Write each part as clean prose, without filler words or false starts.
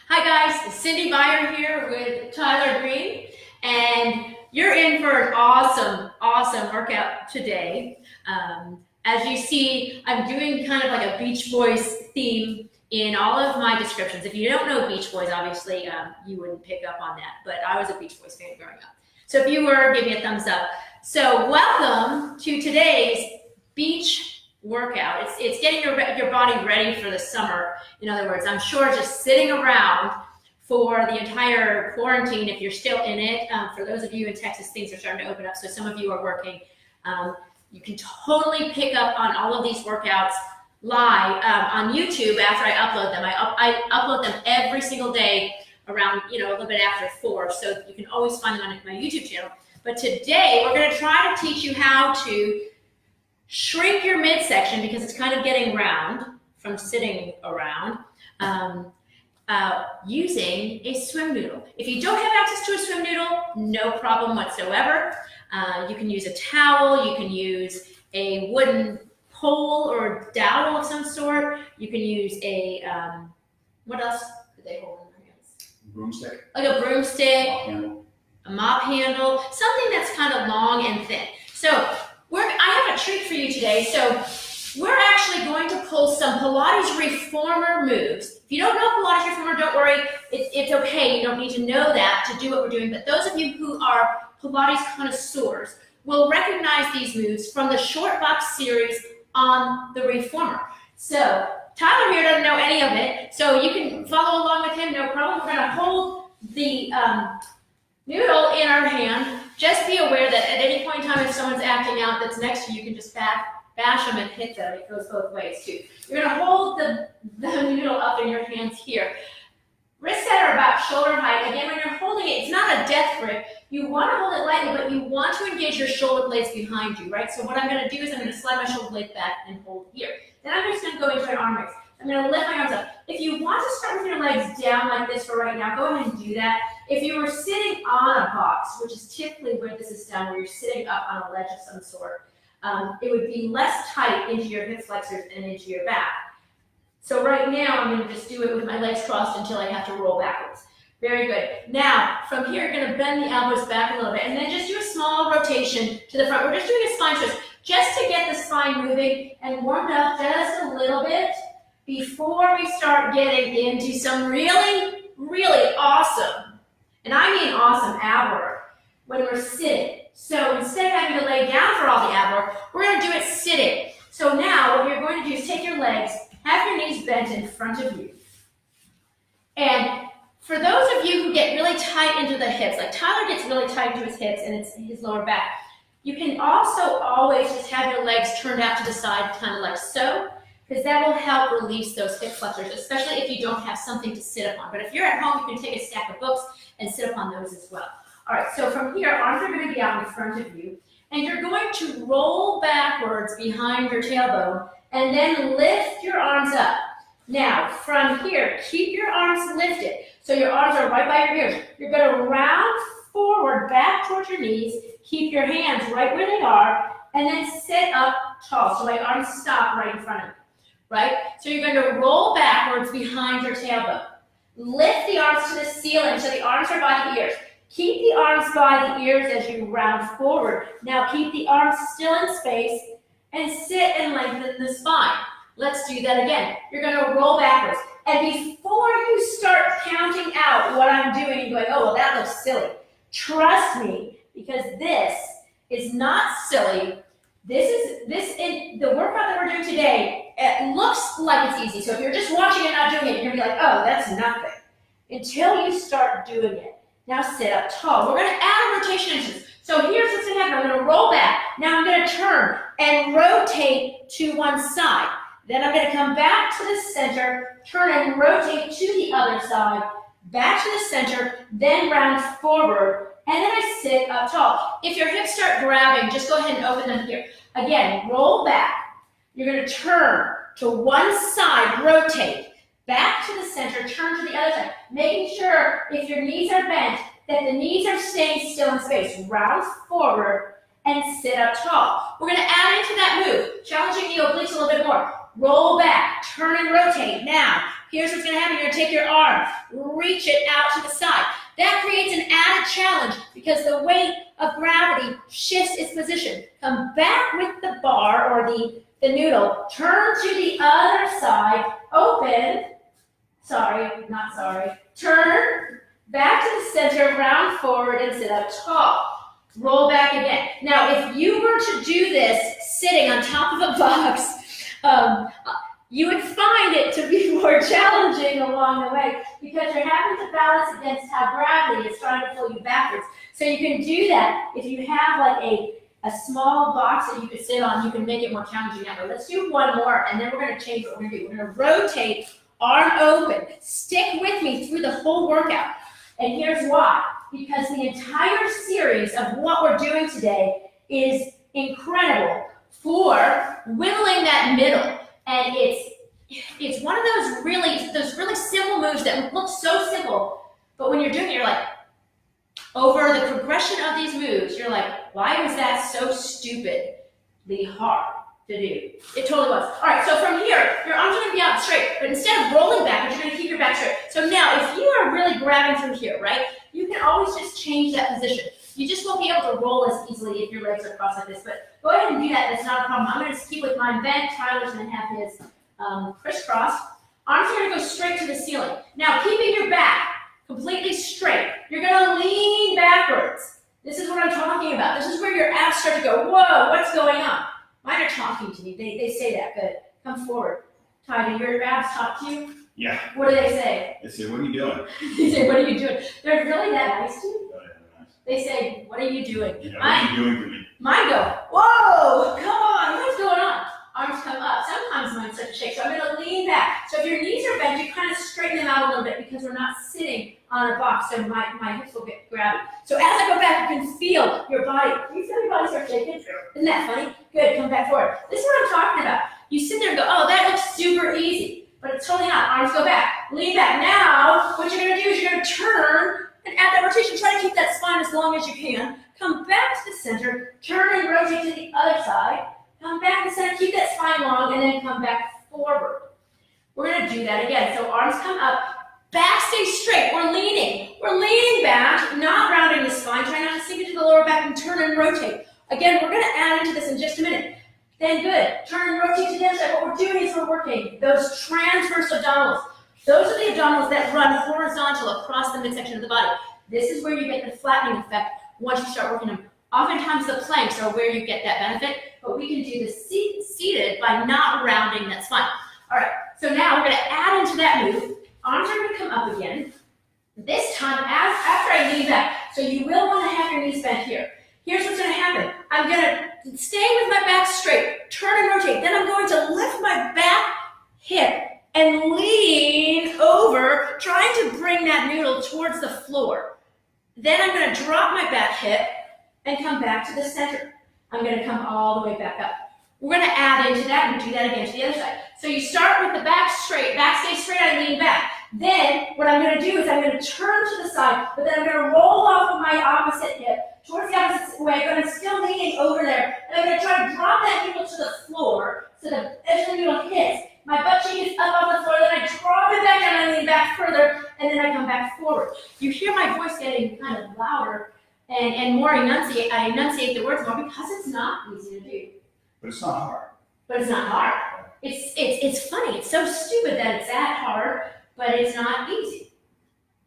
Hi guys, it's Cindy Meyer here with Tyler Green, and you're in for an awesome workout today. As you see, I'm doing kind of like a Beach Boys theme in all of my descriptions. If you don't know Beach Boys, obviously you wouldn't pick up on that, but I was a Beach Boys fan growing up. So if you were, give me a thumbs up. So welcome to today's beach workout. It's getting your body ready for the summer. In other words, I'm sure just sitting around for the entire quarantine, if you're still in it, for those of you in Texas, things are starting to open up, so some of you are working. You can totally pick up on all of these workouts live on YouTube after I upload them. I upload them every single day around, a little bit after 4, so you can always find them on my YouTube channel. But today, we're going to try to teach you how to shrink your midsection, because it's kind of getting round from sitting around, using a swim noodle. If you don't have access to a swim noodle, no problem whatsoever. You can use a towel, you can use a wooden pole or dowel of some sort. You can use a, what else do they hold in their hands? Broomstick. Like a broomstick, Mop handle. a mop handle, something that's kind of long and thin. So I have a treat for you today. So we're actually going to pull some Pilates Reformer moves. If you don't know Pilates Reformer, don't worry. It's okay. You don't need to know that to do what we're doing. But those of you who are Pilates connoisseurs will recognize these moves from the short box series on the Reformer. So Tyler here doesn't know any of it, so you can follow along with him, no problem. We're going to hold the noodle in our hand. Just be aware that at any point in time, if someone's acting out that's next to you, you can just bash them and hit them. It goes both ways too. You're going to hold the noodle up in your hands here. Wrists that are about shoulder height. Again, when you're holding it, it's not a death grip. You want to hold it lightly, but you want to engage your shoulder blades behind you, right? So what I'm going to do is I'm going to slide my shoulder blade back and hold here. Then I'm just going to go into an arm raise. I'm going to lift my arms up. If you want to start with your legs down like this for right now, go ahead and do that. If you were sitting on a box, which is typically where this is done, where you're sitting up on a ledge of some sort, it would be less tight into your hip flexors and into your back. So right now, I'm going to just do it with my legs crossed until I have to roll backwards. Very good. Now, from here, you're going to bend the elbows back a little bit, and then just do a small rotation to the front. We're just doing a spine twist, just to get the spine moving and warmed up just a little bit before we start getting into some really, really awesome, and I mean awesome, ab work when we're sitting. So instead of having to lay down for all the ab work, we're going to do it sitting. So now what you're going to do is take your legs, have your knees bent in front of you. And for those of you who get really tight into the hips, like Tyler gets really tight into his hips and it's his lower back, you can also always just have your legs turned out to the side, kind of like so, because that will help release those hip flexors, especially if you don't have something to sit upon. But if you're at home, you can take a stack of books and sit upon those as well. All right, so from here, arms are going to be out in front of you, and you're going to roll backwards behind your tailbone and then lift your arms up. Now, from here, keep your arms lifted. So your arms are right by your ears. You're going to round forward back towards your knees, keep your hands right where they are, and then sit up tall. So my arms stop right in front of you. Right? So you're going to roll backwards behind your tailbone. Lift the arms to the ceiling so the arms are by the ears. Keep the arms by the ears as you round forward. Now keep the arms still in space and sit and lengthen the spine. Let's do that again. You're going to roll backwards. And before you start counting out what I'm doing and going, oh, well, that looks silly, trust me, because this is not silly. The workout that we're doing today, it looks like it's easy. So if you're just watching and not doing it, you're going to be like, oh, that's nothing. Until you start doing it. Now sit up tall. We're going to add a rotation into this. So here's what's going to happen. I'm going to roll back. Now I'm going to turn and rotate to one side. Then I'm going to come back to the center, turn and rotate to the other side, back to the center, then round forward, and then I sit up tall. If your hips start grabbing, just go ahead and open them here. Again, roll back. You're going to turn to one side, rotate, back to the center, turn to the other side, making sure if your knees are bent, that the knees are staying still in space. Round forward and sit up tall. We're going to add into that move, challenging the obliques a little bit more. Roll back, turn and rotate. Now, here's what's going to happen. You're going to take your arm, reach it out to the side. That creates an added challenge because the weight of gravity shifts its position. Come back with the bar or the noodle. Turn to the other side. Open. Turn back to the center, round forward, and sit up tall. Roll back again. Now, if you were to do this sitting on top of a box, you would find it to be more challenging along the way because you're having to balance against how gravity is trying to pull you backwards. So you can do that if you have like a small box that you could sit on, you can make it more challenging that way. Let's do one more, and then we're going to change what we're going to do. We're going to rotate, arm open. Stick with me through the whole workout. And here's why. Because the entire series of what we're doing today is incredible for whittling that middle. And it's one of those really simple moves that look so simple, but when you're doing it, you're like, over the progression of these moves, you're like, why was that so stupidly hard to do? It totally was. All right, so from here, your arms are going to be out straight, but instead of rolling backwards, you're going to keep your back straight. So now, if you are really grabbing through here, right, you can always just change that position. You just won't be able to roll as easily if your legs are crossed like this, but go ahead and do that. That's not a problem. I'm going to just keep with mine bent. Tyler's going to have his crisscrossed. Arms are going to go straight to the ceiling. Now, keeping your back completely straight, you're going to lean backwards. This is what I'm talking about. This is where your abs start to go, whoa, what's going on? Mine are talking to me. They say that. Good. Come forward. Ty, do your abs talk to you? Yeah. What do they say? They say, what are you doing? They say, what are you doing? They're really that nice to you? Oh, yeah, they're nice. They say, what are you doing? Yeah, what are you doing for me? Mine go, whoa, come on, what's going on? Arms come up. Sometimes mine start to shake, so I'm going to lean back. So if your knees are bent, you kind of straighten them out a little bit because we're not sitting on a box, so my hips will get grabby. So as I go back, you can feel your body. Can you feel your body start shaking? Isn't that funny? Good, come back forward. This is what I'm talking about. You sit there and go, oh, that looks super easy. But it's totally not. Arms go back. Lean back. Now, what you're going to do is you're going to turn and add that rotation. Try to keep that spine as long as you can. Come back to the center. Turn and rotate to the other side. Come back to the center. Keep that spine long, and then come back forward. We're going to do that again. So arms come up. Back stays straight. We're leaning. We're leaning back, not rounding the spine. Try not to sink into the lower back and turn and rotate. Again, we're going to add into this in just a minute. Then good. Turn and rotate to the other side. What we're doing is we're working those transverse abdominals. Those are the abdominals that run horizontal across the midsection of the body. This is where you get the flattening effect once you start working them. Oftentimes the planks are where you get that benefit, but we can do this seated by not rounding that spine. All right, so now we're going to add into that move. Arms are going to come up again. This time, after I lean back, so you will want to have your knees bent here. Here's what's going to happen. I'm going to stay with my back straight, turn and rotate. Then I'm going to lift my back hip and lean over, trying to bring that noodle towards the floor. Then I'm going to drop my back hip and come back to the center. I'm going to come all the way back up. We're going to add into that and do that again to the other side. So you start with the back straight, back stays straight, I lean back. Then what I'm going to do is I'm going to turn to the side, but then I'm going to roll off of my opposite hip towards the opposite way, but I'm still leaning over there. And I'm going to try to drop that noodle to the floor so the edge of the noodle hits. My butt cheek is up on the floor, then I drop it back down, I lean back further, and then I come back forward. You hear my voice getting kind of louder and more enunciate. I enunciate the words more because it's not easy to do. But it's not hard. But it's not hard. It's funny. It's so stupid that it's that hard, but it's not easy.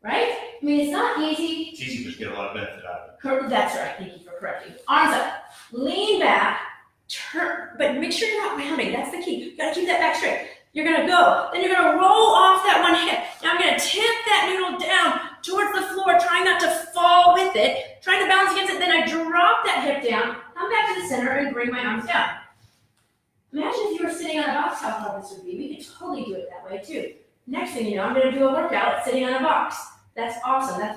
Right? I mean, it's not easy. It's easy to just get a lot of benefit out of it. That's right. Thank you for correcting. Arms up. Lean back. Turn. But make sure you're not rounding. That's the key. You got to keep that back straight. You're going to go. Then you're going to roll off that one hip. Now I'm going to tip that noodle down towards the floor, trying not to fall with it, trying to balance against it. Then I drop that hip down, come back to the center, and bring my arms down. Imagine if you were sitting on a box, how hard this would be. We could totally do it that way too. Next thing you know, I'm going to do a workout sitting on a box. That's awesome. That's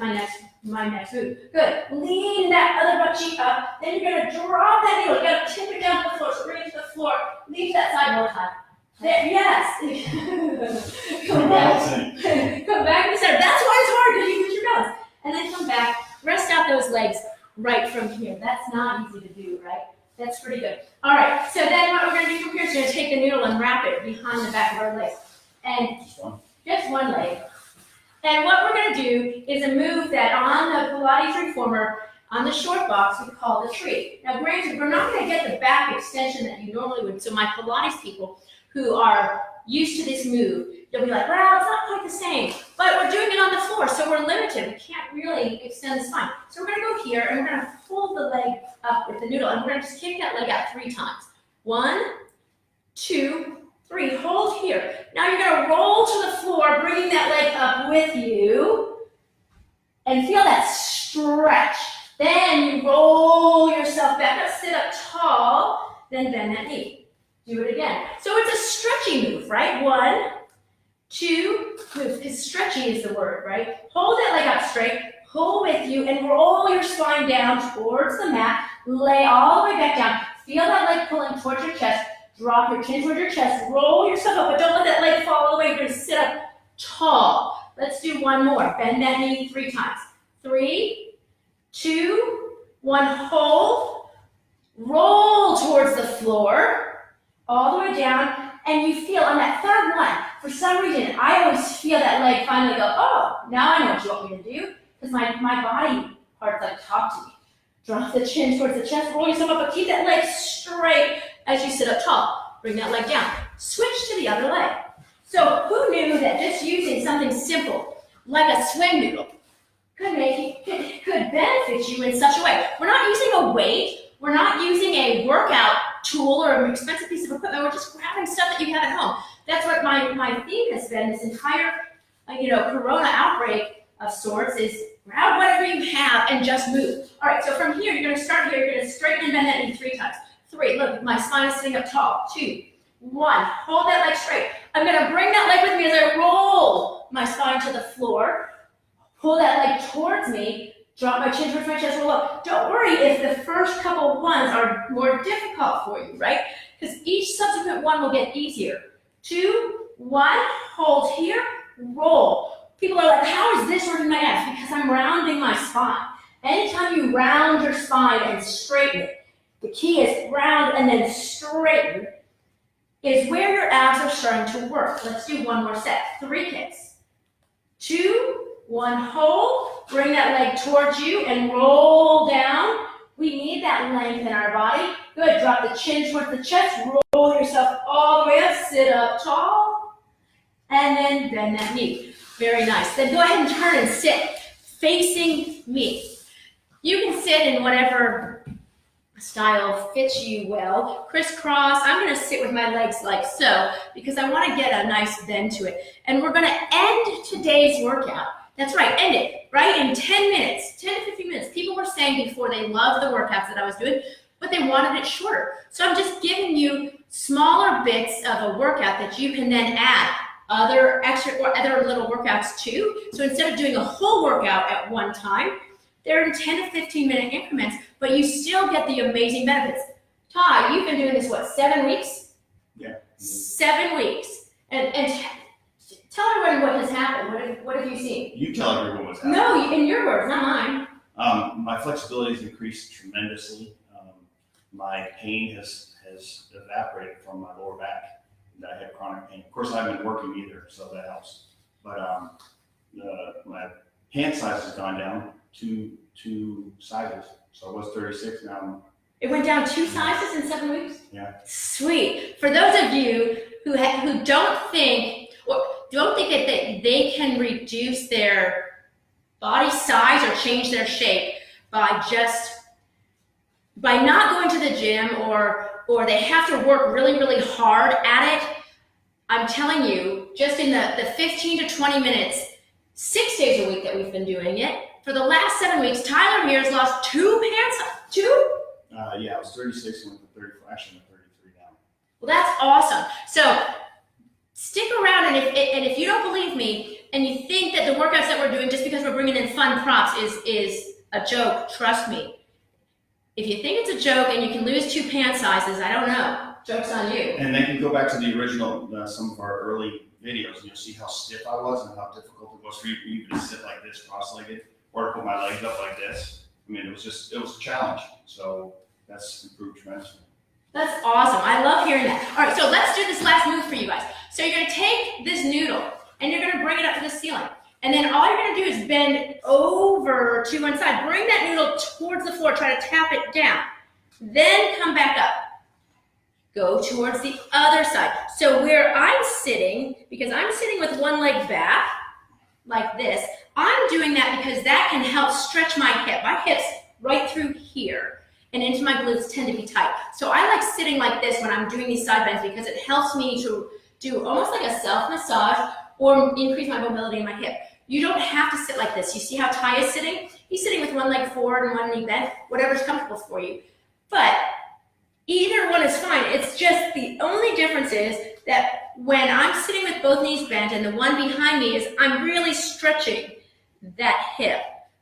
my next move. Good. Lean that other butt cheek up. Then you're going to drop that needle. You're going to tip it down to the floor. So bring it to the floor. Leave that side one time. There, yes. Come back. Come back to the center. That's why it's hard, because you lose your balance. And then come back. Rest out those legs right from here. That's not easy to do, right? That's pretty good. All right. So then what we're going to do from here is we're going to take the noodle and wrap it behind the back of our legs. And just And what we're going to do is a move that on the Pilates Reformer, on the short box, we call the tree. Now, granted, we're not going to get the back extension that you normally would. So my Pilates people who are used to this move, they'll be like, well, it's not quite the same. But we're doing it on the floor, so we're limited. We can't really extend the spine. So we're going to go here, and we're going to pull the leg up with the noodle, and we're going to just kick that leg out 3 times. 1, 2, 3. Hold here. Now you're going to roll to the floor, bringing that leg up with you, and feel that stretch. Then you roll yourself back up, sit up tall, then bend that knee. Do it again. So it's a stretchy move, right? 1, 2, move, because stretchy is the word, right? Hold that leg up straight, pull with you, and roll your spine down towards the mat. Lay all the way back down. Feel that leg pulling towards your chest. Drop your chin towards your chest. Roll yourself up, but don't let that leg fall all the way. You're going to sit up tall. Let's do one more. Bend that knee 3 times. 3, 2, 1. Hold. Roll towards the floor, all the way down, and you feel on that third one, for some reason, I always feel that leg finally go, oh, now I know what you want me to do, because my body parts like talk to me. Drop the chin towards the chest, roll yourself up, but keep that leg straight as you sit up tall. Bring that leg down. Switch to the other leg. So who knew that just using something simple, like a swim noodle, could benefit you in such a way? We're not using a weight. We're not using a workout tool or an expensive piece of equipment. We're just grabbing stuff that you have at home. That's what my theme has been this entire, Corona outbreak of sorts is grab whatever you have and just move. All right, so from here, you're going to start here. You're going to straighten and bend that knee 3 times. 3, look, my spine is sitting up tall. 2, 1, hold that leg straight. I'm going to bring that leg with me as I roll my spine to the floor. Pull that leg towards me. Drop my chin towards my chest, roll up. Don't worry if the first couple ones are more difficult for you, right? Because each subsequent one will get easier. 2, 1, hold here, roll. People are like, how is this working my ass? Because I'm rounding my spine. Anytime you round your spine and straighten it, the key is round and then straighten, is where your abs are starting to work. Let's do one more set. 3 kicks. 2, 1, hold. Bring that leg towards you and roll down. We need that length in our body. Good. Drop the chin towards the chest. Roll yourself all the way up. Sit up tall. And then bend that knee. Very nice. Then go ahead and turn and sit facing me. You can sit in whatever style fits you well. Crisscross. I'm going to sit with my legs like so because I want to get a nice bend to it. And we're going to end today's workout. That's right, end it, right? In 10 minutes, 10 to 15 minutes. People were saying before they loved the workouts that I was doing, but they wanted it shorter. So I'm just giving you smaller bits of a workout that you can then add other little workouts to. So instead of doing a whole workout at one time, they're in 10 to 15 minute increments, but you still get the amazing benefits. Ty, you've been doing this, 7 weeks? Yeah. 7 weeks. And tell everyone what has happened. What have you seen? You tell everyone what's happening. No, in your words, not mine. My flexibility has increased tremendously. My pain has evaporated from my lower back. I had chronic pain. Of course, I haven't been working either, so that helps. But my pant size has gone down two sizes. So I was 36, now It went down 2 sizes in 7 weeks? Yeah. Sweet. For those of you who don't think that they can reduce their body size or change their shape by not going to the gym or they have to work really, really hard at it, I'm telling you, just in the 15 to 20 minutes, 6 days a week that we've been doing it, for the last 7 weeks, Tyler here has lost 2 pants. 2? Yeah, I was 36 and went to 34. Actually, I'm 33 now. Well, that's awesome. So stick around, and if you don't believe me, and you think that the workouts that we're doing just because we're bringing in fun props is a joke, trust me. If you think it's a joke and you can lose 2 pant sizes, I don't know. Joke's on you. And then you go back to the original, some of our early videos, and you'll see how stiff I was and how difficult it was for you even to sit like this, cross-legged, or to put my legs up like this. I mean, it was a challenge. So that's improved tremendously. That's awesome. I love hearing that. All right, so let's do this last move for you guys. So you're going to take this noodle, and you're going to bring it up to the ceiling. And then all you're gonna do is bend over to one side. Bring that noodle towards the floor, try to tap it down. Then come back up. Go towards the other side. So where I'm sitting, because I'm sitting with one leg back, like this, I'm doing that because that can help stretch my hip. My hips right through here and into my glutes tend to be tight. So I like sitting like this when I'm doing these side bends because it helps me to do almost like a self-massage or increase my mobility in my hip. You don't have to sit like this. You see how Ty is sitting? He's sitting with one leg forward and one knee bent, whatever's comfortable for you. But either one is fine. It's just the only difference is that when I'm sitting with both knees bent and the one behind me is I'm really stretching that hip.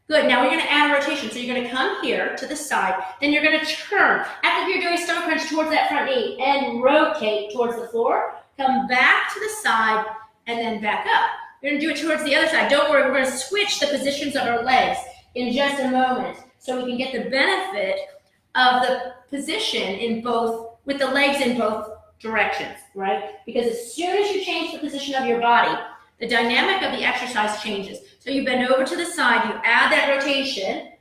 Good, now we're gonna add a rotation. So you're gonna come here to the side, then you're gonna turn. After you're doing stomach crunch towards that front knee and rotate towards the floor, come back to the side and then back up. You're gonna do it towards the other side. Don't worry, we're gonna switch the positions of our legs in just a moment so we can get the benefit of the position in both, with the legs in both directions, right? Because as soon as you change the position of your body, the dynamic of the exercise changes. So you bend over to the side, you add that rotation,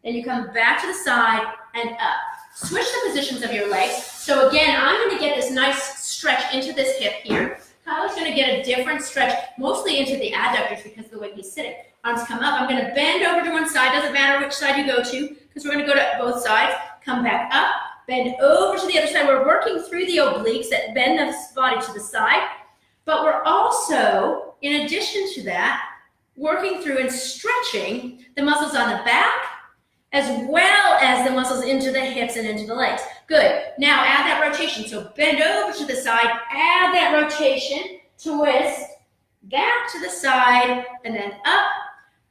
then you come back to the side and up. Switch the positions of your legs. So again, I'm gonna get this nice stretch into this hip here. Kyle's gonna get a different stretch, mostly into the adductors because of the way he's sitting. Arms come up, I'm gonna bend over to one side, doesn't matter which side you go to, because we're gonna go to both sides, come back up, bend over to the other side. We're working through the obliques that bend the body to the side, but we're also, in addition to that, working through and stretching the muscles on the back, as well as the muscles into the hips and into the legs. Good, now add that rotation. So bend over to the side, add that rotation, twist, back to the side, and then up,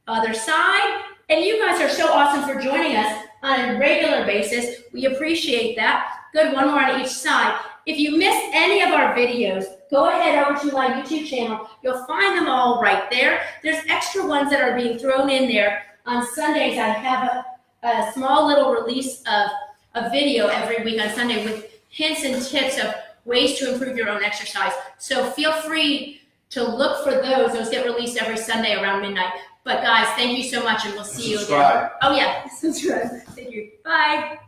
other side. And you guys are so awesome for joining us on a regular basis. We appreciate that. Good, one more on each side. If you missed any of our videos, go ahead over to my YouTube channel. You'll find them all right there. There's extra ones that are being thrown in there. On Sundays, I have a small little release of a video every week on Sunday with hints and tips of ways to improve your own exercise. So feel free to look for those. Those get released every Sunday around midnight. But guys, thank you so much, and we'll see you again. Oh yeah, subscribe. Thank you. Bye.